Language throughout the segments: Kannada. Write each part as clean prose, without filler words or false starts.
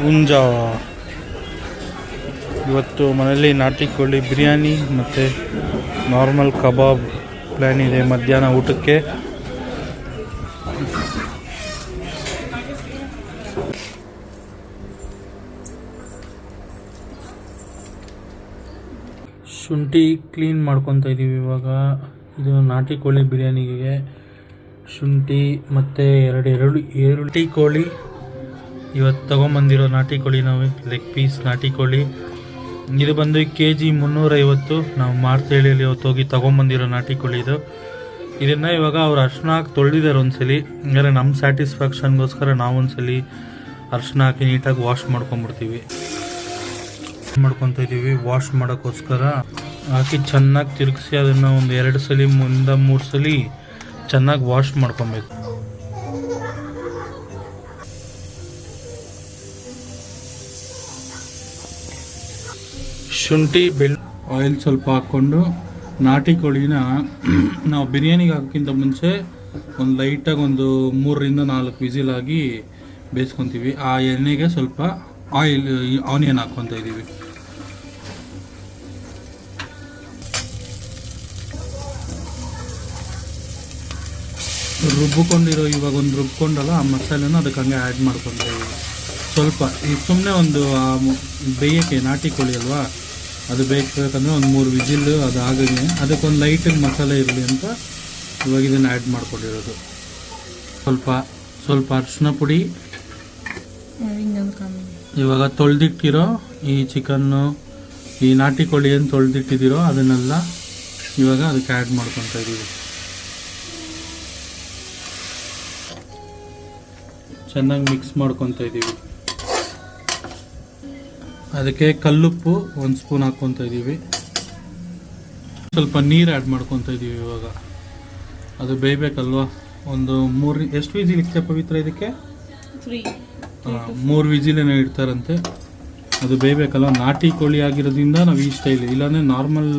ಹುಂಜಾವ. ಇವತ್ತು ಮನೆಯಲ್ಲಿ ನಾಟಿ ಕೋಳಿ ಬಿರಿಯಾನಿ ಮತ್ತು ನಾರ್ಮಲ್ ಕಬಾಬ್ ಪ್ಲ್ಯಾನ್ ಇದೆ ಮಧ್ಯಾಹ್ನ ಊಟಕ್ಕೆ. ಶುಂಠಿ ಕ್ಲೀನ್ ಮಾಡ್ಕೊತಾ ಇದ್ದೀವಿ ಇವಾಗ. ಇದು ನಾಟಿ ಕೋಳಿ ಬಿರಿಯಾನಿಗೆ ಶುಂಠಿ ಮತ್ತು ಎರಡು ಕೋಳಿ ಇವತ್ತು ತೊಗೊಂಬಂದಿರೋ ನಾಟಿ ಕೋಳಿ ನಾವು ಲೆಗ್ ಪೀಸ್ ನಾಟಿ ಕೋಳಿ. ಇದು ಬಂದು KG 350. ನಾವು ಮಾರ್ತೇಳಿಯಲ್ಲಿ ಇವತ್ತು ಹೋಗಿ ತೊಗೊಂಬಂದಿರೋ ನಾಟಿ ಕೋಳಿ ಇದು. ಇದನ್ನು ಇವಾಗ ಅವ್ರು ಅರ್ಶಿನ ಹಾಕಿ ತೊಳೆದಿದ್ದಾರೆ ಒಂದ್ಸಲಿ. ಅಂದರೆ ನಮ್ಮ ಸ್ಯಾಟಿಸ್ಫ್ಯಾಕ್ಷನ್ಗೋಸ್ಕರ ನಾವೊಂದ್ಸಲಿ ಅರ್ಶಿನ ಹಾಕಿ ನೀಟಾಗಿ ವಾಶ್ ಮಾಡ್ಕೊಂಬಿಡ್ತೀವಿ. ಮಾಡ್ಕೊತಾ ಇದ್ದೀವಿ ವಾಶ್ ಮಾಡೋಕ್ಕೋಸ್ಕರ. ಹಾಕಿ ಚೆನ್ನಾಗಿ ತಿರುಗಿಸಿ ಅದನ್ನು ಒಂದು 2 ಸಲ 3 ಸಲ ಚೆನ್ನಾಗಿ ವಾಶ್ ಮಾಡ್ಕೊಬೇಕು. ಶುಂಠಿ ಆಯಿಲ್ ಸ್ವಲ್ಪ ಹಾಕ್ಕೊಂಡು ನಾಟಿ ಕೋಳಿನ ನಾವು ಬಿರಿಯಾನಿಗೆ ಹಾಕೋಕ್ಕಿಂತ ಮುಂಚೆ ಒಂದು ಲೈಟಾಗಿ ಒಂದು 3 ರಿಂದ 4 ವಿಸಿಲ್ ಆಗಿ ಬೇಯಿಸ್ಕೊತೀವಿ. ಆ ಎಣ್ಣೆಗೆ ಸ್ವಲ್ಪ ಆನಿಯನ್ ಹಾಕ್ಕೊತಾ ಇದ್ದೀವಿ. ರುಬ್ಬಿಕೊಂಡಿರೋ ಇವಾಗ ಒಂದು ರುಬ್ಕೊಂಡಲ್ಲ ಆ ಮಸಾಲೆನ ಅದಕ್ಕೆ ಹಂಗೆ ಆ್ಯಡ್ ಮಾಡ್ಕೊತಾ ಇದ್ದೀವಿ. ಸ್ವಲ್ಪ ಈಗ ಸುಮ್ಮನೆ ಒಂದು ಬೇಯೋಕ್ಕೆ ನಾಟಿ ಕೋಳಿ ಅಲ್ವಾ, ಅದು ಬೇಕಬೇಕಂದ್ರೆ ಒಂದು 3 ವಿಜಿಲ್ ಅದು ಆಗೋಂಗೆ ಅದಕ್ಕೊಂದು ಲೈಟಾಗಿ ಮಸಾಲೆ ಇರಲಿ ಅಂತ ಇವಾಗ ಇದನ್ನು ಆ್ಯಡ್ ಮಾಡ್ಕೊಂಡಿರೋದು. ಸ್ವಲ್ಪ ಅರಿಶಿನ ಪುಡಿ, ಇವಾಗ ತೊಳೆದಿಟ್ಟಿರೋ ಈ ಚಿಕನ್ನು ಈ ನಾಟಿ ಕೋಳಿ ಏನು ತೊಳೆದಿಟ್ಟಿದ್ದೀರೋ ಅದನ್ನೆಲ್ಲ ಇವಾಗ ಅದಕ್ಕೆ ಆ್ಯಡ್ ಮಾಡ್ಕೊತಾ ಇದ್ದೀವಿ. ಚೆನ್ನಾಗಿ ಮಿಕ್ಸ್ ಮಾಡ್ಕೊತಾ ಇದ್ದೀವಿ. ಅದಕ್ಕೆ ಕಲ್ಲುಪ್ಪು 1 ಸ್ಪೂನ್ ಹಾಕ್ಕೊತಾ ಇದ್ದೀವಿ. ಸ್ವಲ್ಪ ನೀರು ಆ್ಯಡ್ ಮಾಡ್ಕೊತಾ ಇದ್ದೀವಿ. ಇವಾಗ ಅದು ಬೇಯಬೇಕಲ್ವ. ಒಂದು 3 ಎಷ್ಟು ವಿಜಿಲ್ ಇತ್ತೆ ಪವಿತ್ರ ಇದಕ್ಕೆ? 3 ವಿಜಿಲೇನೋ ಇಡ್ತಾರಂತೆ. ಅದು ಬೇಯಬೇಕಲ್ವ. ನಾಟಿ ಕೋಳಿ ಆಗಿರೋದ್ರಿಂದ ನಾವು ಈ ಸ್ಟೈಲ್, ಇಲ್ಲಾಂದರೆ ನಾರ್ಮಲ್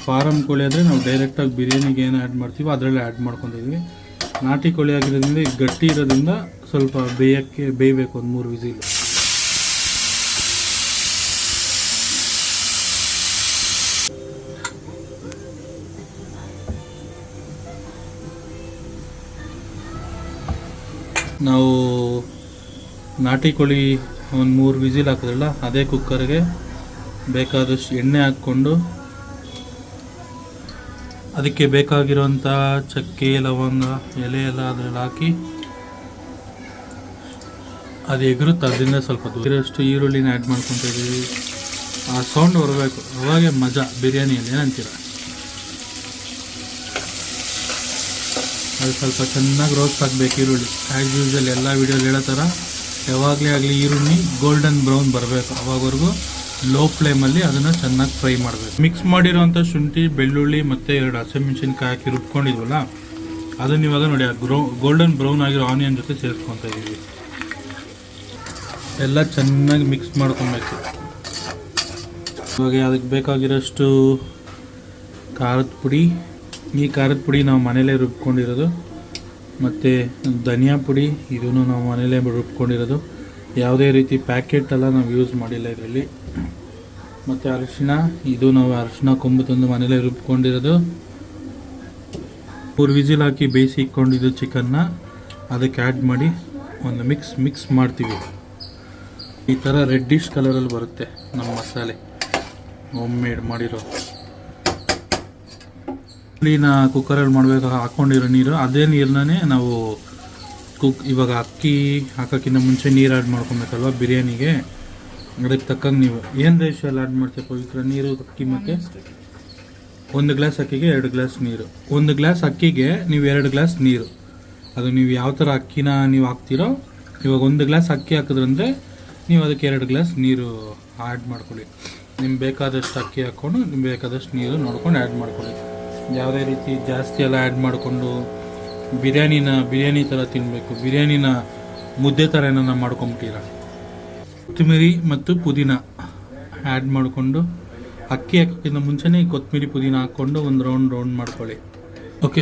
ಫಾರಮ್ ಕೋಳಿ ಆದರೆ ನಾವು ಡೈರೆಕ್ಟಾಗಿ ಬಿರಿಯಾನಿಗೆ ಏನು ಆ್ಯಡ್ ಮಾಡ್ತೀವೋ ಅದರಲ್ಲೇ ಆ್ಯಡ್ ಮಾಡ್ಕೊತಿದ್ವಿ. ನಾಟಿ ಕೋಳಿ ಆಗಿರೋದ್ರಿಂದ ಈಗ ಗಟ್ಟಿ ಇರೋದ್ರಿಂದ ಸ್ವಲ್ಪ ಬೇಯಬೇಕು ಒಂದು 3 ವಿಜಿಲ್. ನಾವು ನಾಟಿ ಕೋಳಿ ಒಂದು 3 ವಿಜಿಲ್ ಹಾಕಿದ್ರಲ್ಲ ಅದೇ ಕುಕ್ಕರ್ಗೆ ಬೇಕಾದಷ್ಟು ಎಣ್ಣೆ ಹಾಕ್ಕೊಂಡು ಅದಕ್ಕೆ ಬೇಕಾಗಿರೋಂಥ ಚಕ್ಕೆ ಲವಂಗ ಎಲೆ ಎಲ್ಲ ಅದರಲ್ಲಿ ಹಾಕಿ ಅದು ಎಗರುತ್ತೆ. ಅದರಿಂದ ಸ್ವಲ್ಪ ದೂರಷ್ಟು ಈರುಳ್ಳಿನ ಆ್ಯಡ್ ಮಾಡ್ಕೊತಾ ಇದ್ದೀವಿ. ಆ ಸೌಂಡ್ ಬರಬೇಕು, ಅವಾಗೆ ಮಜಾ ಬಿರಿಯಾನಿಯಲ್ಲಿ. ಏನಂತೀರ? ಅದು ಸ್ವಲ್ಪ ಚೆನ್ನಾಗಿ ರೋಸ್ಟ್ ಆಗಬೇಕು ಈರುಳ್ಳಿ. ಆ್ಯಸ್ ಯೂಸ್ವಲ್ ಎಲ್ಲ ವೀಡಿಯೋಲಿ ಹೇಳೋ ಥರ ಯಾವಾಗಲೇ ಆಗಲಿ ಈರುಳ್ಳಿ ಗೋಲ್ಡನ್ ಬ್ರೌನ್ ಬರಬೇಕು. ಅವಾಗವರೆಗೂ ಲೋ ಫ್ಲೇಮಲ್ಲಿ ಅದನ್ನು ಚೆನ್ನಾಗಿ ಫ್ರೈ ಮಾಡಬೇಕು. ಮಿಕ್ಸ್ ಮಾಡಿರೋಂಥ ಶುಂಠಿ ಬೆಳ್ಳುಳ್ಳಿ ಮತ್ತು 2 ಹಸಿಮೆಣಸಿನ್ಕಾಯಿ ಹಾಕಿ ರುಬ್ಕೊಂಡಿದ್ವಲ್ಲ ಅದನ್ನು ಇವಾಗ ನೋಡಿ ಗೋಲ್ಡನ್ ಬ್ರೌನ್ ಆಗಿರೋ ಆನಿಯನ್ ಜೊತೆ ಸೇರಿಸ್ಕೊತಾ ಇದ್ದೀವಿ. ಎಲ್ಲ ಚೆನ್ನಾಗಿ ಮಿಕ್ಸ್ ಮಾಡ್ಕೊಬೇಕು. ಇವಾಗ ಅದಕ್ಕೆ ಬೇಕಾಗಿರೋಷ್ಟು ಖಾರದ ಪುಡಿ. ಈ ಖಾರದ ಪುಡಿ ನಾವು ಮನೇಲೇ ರುಬ್ಕೊಂಡಿರೋದು. ಮತ್ತು ಧನಿಯಾ ಪುಡಿ, ಇದನ್ನು ನಾವು ಮನೇಲೇ ರುಬ್ಕೊಂಡಿರೋದು. ಯಾವುದೇ ರೀತಿ ಪ್ಯಾಕೆಟ್ ಎಲ್ಲ ನಾವು ಯೂಸ್ ಮಾಡಿಲ್ಲ ಇದರಲ್ಲಿ. ಮತ್ತು ಅರಿಶಿನ, ಇದು ನಾವು ಅರಿಶಿನ ಕೊಂಬು ತಂದು ಮನೇಲೇ ರುಬ್ಕೊಂಡಿರೋದು. 3 ವಿಜಿಲ್ ಹಾಕಿ ಬೇಯಿಸಿ ಇಟ್ಕೊಂಡಿದ್ದು ಚಿಕನ್ನ ಅದಕ್ಕೆ ಆ್ಯಡ್ ಮಾಡಿ ಒಂದು ಮಿಕ್ಸ್ ಮಾಡ್ತೀವಿ. ಈ ಥರ ರೆಡ್ಡಿಶ್ ಕಲರಲ್ಲಿ ಬರುತ್ತೆ ನಮ್ಮ ಮಸಾಲೆ ಹೋಮ್ ಮೇಡ್ ಮಾಡಿರೋ. ಕ್ಲೀನ ಕುಕ್ಕರಲ್ಲಿ ಮಾಡಬೇಕು ಹಾಕ್ಕೊಂಡಿರೋ ನೀರು, ಅದೇ ನೀರನ್ನೇ ನಾವು ಇವಾಗ ಅಕ್ಕಿ ಹಾಕೋಕ್ಕಿಂತ ಮುಂಚೆ ನೀರು ಆ್ಯಡ್ ಮಾಡ್ಕೊಬೇಕಲ್ವ ಬಿರಿಯಾನಿಗೆ. ಅದಕ್ಕೆ ತಕ್ಕಂಗೆ ನೀವು ಏನು ರೇಷಿಯಲ್ಲಿ ಆ್ಯಡ್ ಮಾಡ್ತೀವಿ ಪವಿತ್ರ? ನೀರು ಅಕ್ಕಿ ಮತ್ತು 1 ಗ್ಲಾಸ್ ಅಕ್ಕಿಗೆ 2 ಗ್ಲಾಸ್ ನೀರು. 1 ಗ್ಲಾಸ್ ಅಕ್ಕಿಗೆ ನೀವು 2 ಗ್ಲಾಸ್ ನೀರು. ಅದು ನೀವು ಯಾವ ಥರ ಅಕ್ಕಿನ ನೀವು ಹಾಕ್ತೀರೋ, ಇವಾಗ 1 ಗ್ಲಾಸ್ ಅಕ್ಕಿ ಹಾಕಿದ್ರಂದರೆ ನೀವು ಅದಕ್ಕೆ 2 ಗ್ಲಾಸ್ ನೀರು ಆ್ಯಡ್ ಮಾಡ್ಕೊಳ್ಳಿ. ನಿಮ್ಗೆ ಬೇಕಾದಷ್ಟು ಅಕ್ಕಿ ಹಾಕ್ಕೊಂಡು ನಿಮ್ಗೆ ಬೇಕಾದಷ್ಟು ನೀರು ನೋಡ್ಕೊಂಡು ಆ್ಯಡ್ ಮಾಡ್ಕೊಳ್ಳಿ. ಯಾವುದೇ ರೀತಿ ಜಾಸ್ತಿ ಎಲ್ಲ ಆ್ಯಡ್ ಮಾಡಿಕೊಂಡು ಬಿರಿಯಾನಿ ಥರ ತಿನ್ನಬೇಕು. ಬಿರಿಯಾನಿನ ಮುದ್ದೆ ಥರ ಏನನ್ನ ಮಾಡ್ಕೊಂಬಿಟ್ಟಿರ. ಕೊತ್ತಂಬರಿ ಮತ್ತು ಪುದೀನ ಆ್ಯಡ್ ಮಾಡಿಕೊಂಡು ಅಕ್ಕಿ ಹಾಕೋಕ್ಕಿಂತ ಮುಂಚೆನೇ ಕೊತ್ತಂಬರಿ ಪುದೀನ ಹಾಕ್ಕೊಂಡು ಒಂದು ರೌಂಡ್ ಮಾಡ್ಕೊಳ್ಳಿ.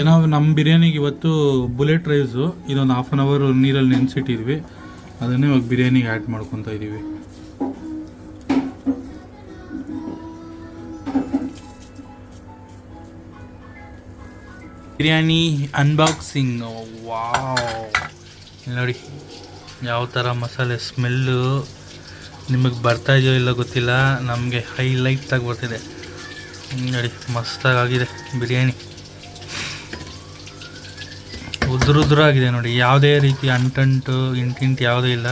ನಾವು ನಮ್ಮ ಬಿರಿಯಾನಿಗೆ ಇವತ್ತು ಬುಲೆಟ್ ರೈಸು ಇದೊಂದು 1/2 ಅವರ್ ನೀರಲ್ಲಿ ನೆನೆಸಿಟ್ಟಿದ್ವಿ. ಅದನ್ನೇ ಇವಾಗ ಬಿರಿಯಾನಿಗೆ ಆ್ಯಡ್ ಮಾಡ್ಕೊತಾ ಇದ್ದೀವಿ. ಬಿರಿಯಾನಿ ಅನ್ಬಾಕ್ಸಿಂಗ್. ವಾವ್, ನೋಡಿ ಯಾವ ಥರ ಮಸಾಲೆ ಸ್ಮೆಲ್ಲು ನಿಮಗೆ ಬರ್ತಾ ಇದೆಯೋ ಇಲ್ಲ ಗೊತ್ತಿಲ್ಲ, ನಮಗೆ ಹೈಲೈಟಾಗಿ ಬರ್ತಿದೆ ನೋಡಿ. ಮಸ್ತಾಗಿದೆ ಬಿರಿಯಾನಿ, ಉದುರುದುರಾಗಿದೆ ನೋಡಿ, ಯಾವುದೇ ರೀತಿ ಅಂಟಂಟು ಇಂಟಿಂಟು ಯಾವುದೂ ಇಲ್ಲ.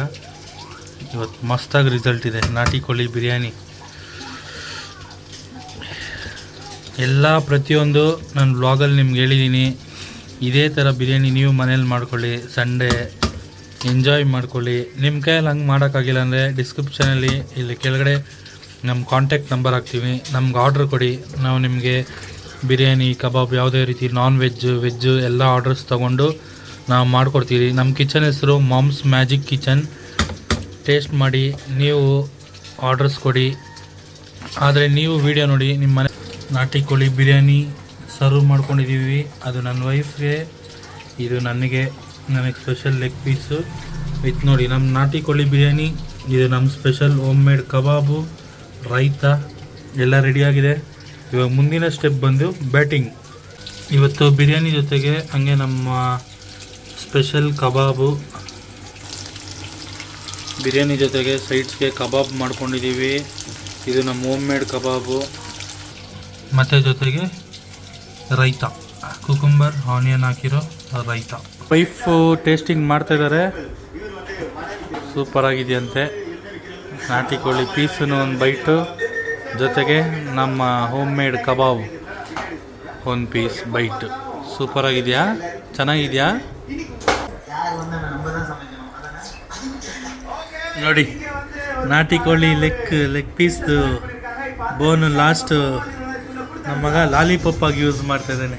ಇವತ್ತು ಮಸ್ತಾಗಿ ರಿಸಲ್ಟ್ ಇದೆ ನಾಟಿ ಕೋಳಿ ಬಿರಿಯಾನಿ. ಎಲ್ಲ ಪ್ರತಿಯೊಂದು ನಾನು ವ್ಲಾಗಲ್ಲಿ ನಿಮ್ಗೆ ಹೇಳಿದ್ದೀನಿ. ಇದೇ ಥರ ಬಿರಿಯಾನಿ ನೀವು ಮನೇಲಿ ಮಾಡ್ಕೊಳ್ಳಿ, ಸಂಡೇ ಎಂಜಾಯ್ ಮಾಡ್ಕೊಳ್ಳಿ. ನಿಮ್ಮ ಕೈಯಲ್ಲಿ ಹಂಗೆ ಮಾಡೋಕ್ಕಾಗಿಲ್ಲ ಅಂದರೆ ಡಿಸ್ಕ್ರಿಪ್ಷನಲ್ಲಿ ಇಲ್ಲಿ ಕೆಳಗಡೆ ನಮ್ಮ ಕಾಂಟ್ಯಾಕ್ಟ್ ನಂಬರ್ ಹಾಕ್ತೀವಿ, ನಮ್ಗೆ ಆರ್ಡ್ರ್ ಕೊಡಿ. ನಾವು ನಿಮಗೆ ಬಿರಿಯಾನಿ, ಕಬಾಬ್, ಯಾವುದೇ ರೀತಿ ನಾನ್ ವೆಜ್ಜು ಎಲ್ಲ ಆರ್ಡರ್ಸ್ ತೊಗೊಂಡು ನಾವು ಮಾಡಿಕೊಡ್ತೀವಿ. ನಮ್ಮ ಕಿಚನ್ ಹೆಸರು ಮಾಮ್ಸ್ ಮ್ಯಾಜಿಕ್ ಕಿಚನ್. ಟೇಸ್ಟ್ ಮಾಡಿ ನೀವು ಆರ್ಡರ್ಸ್ ಕೊಡಿ. ಆದರೆ ನೀವು ವಿಡಿಯೋ ನೋಡಿ. ನಿಮ್ಮ ಮನೆ ನಾಟಿ ಕೋಳಿ ಬಿರಿಯಾನಿ ಸರ್ವ್ ಮಾಡ್ಕೊಂಡಿದ್ದೀವಿ. ಅದು ನನ್ನ ವೈಫ್ಗೆ, ಇದು ನನಗೆ ಸ್ಪೆಷಲ್ ಲೆಗ್ ಪೀಸು ವಿತ್ ನೋಡಿ ನಮ್ಮ ನಾಟಿ ಕೋಳಿ ಬಿರಿಯಾನಿ. ಇದು ನಮ್ಮ ಸ್ಪೆಷಲ್ ಹೋಮ್ ಮೇಡ್ ಕಬಾಬು, ರೈತ ಎಲ್ಲ ರೆಡಿಯಾಗಿದೆ. ಇವಾಗ ಮುಂದಿನ ಸ್ಟೆಪ್ ಬಂದು ಬ್ಯಾಟಿಂಗ್. ಇವತ್ತು ಬಿರಿಯಾನಿ ಜೊತೆಗೆ ಹಂಗೆ ನಮ್ಮ ಸ್ಪೆಷಲ್ ಕಬಾಬು, ಬಿರಿಯಾನಿ ಜೊತೆಗೆ ಸೈಡ್ಸ್ಗೆ ಕಬಾಬ್ ಮಾಡ್ಕೊಂಡಿದ್ದೀವಿ. ಇದು ನಮ್ಮ ಹೋಮ್ ಮೇಡ್ ಕಬಾಬು ಮತ್ತು ಜೊತೆಗೆ ರೈತ, ಕುಕುಂಬರ್ ಆನಿಯನ್ ಹಾಕಿರೋ ರೈತ. ವೈಫು ಟೇಸ್ಟಿಂಗ್ ಮಾಡ್ತಾಯಿದ್ದಾರೆ, ಸೂಪರ್ ಆಗಿದೆಯಂತೆ. ನಾಟಿ ಕೋಳಿ ಪೀಸನ್ನು ಒಂದು ಬೈಟು, ಜೊತೆಗೆ ನಮ್ಮ ಹೋಮ್ ಮೇಡ್ ಕಬಾಬ್ ಒಂದು ಪೀಸ್ ಬೈಟ್. ಸೂಪರ್ ಆಗಿದೆಯಾ? ಚೆನ್ನಾಗಿದೆಯಾ? ನೋಡಿ ನಾಟಿ ಕೋಳಿ ಲೆಗ್ ಪೀಸ್ದು ಬೋನು ಲಾಸ್ಟು ನಮ್ಮ ಮಗ ಲಾಲಿಪಾಪ್ ಆಗಿ ಯೂಸ್ ಮಾಡ್ತಾ ಇದ್ದಾನೆ.